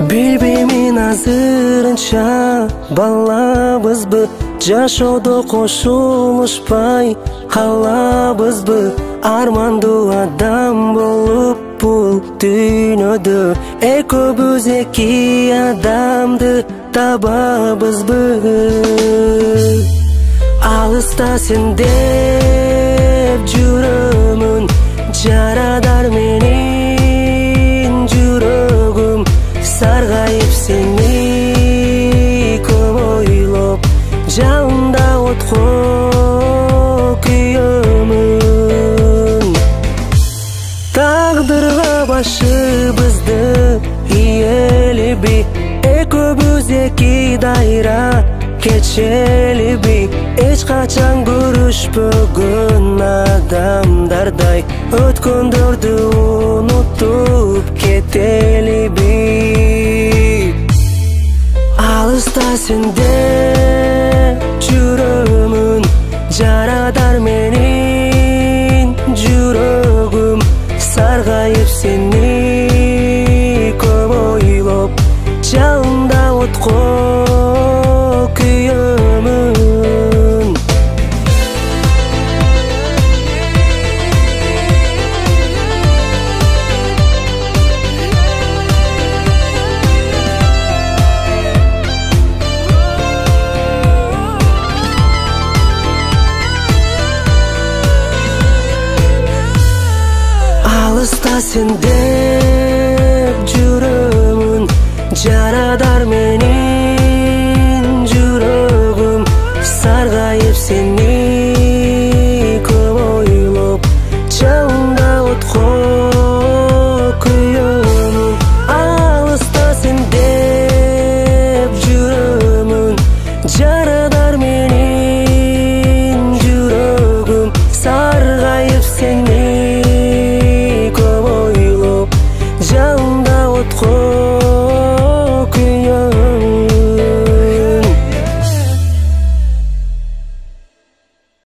Билбеймин азырынча балабызбы, жашоодо кошулушпай калабызбы, армандуу адам болуп бул дүйнөдө экөөбүз эки адамды табабызбы. Алыста сен деп жүрөмүн, жарадар менин жүрөгүм, саргайып сени көп ойлоп, жалында отко күйөмүн. Тагдырга башыбызды ийелиби, экөөбүз эки дайра кечелиби, эч качан көрүшпөгөн адамдардай өткөндөрдү унутуп кетелиби. Алыста сен деп жүрөмүн, жарадар менин жүрөгүм, саргайып сени көп ойлоп, жалында отко күйөмүн. Алыста сен деп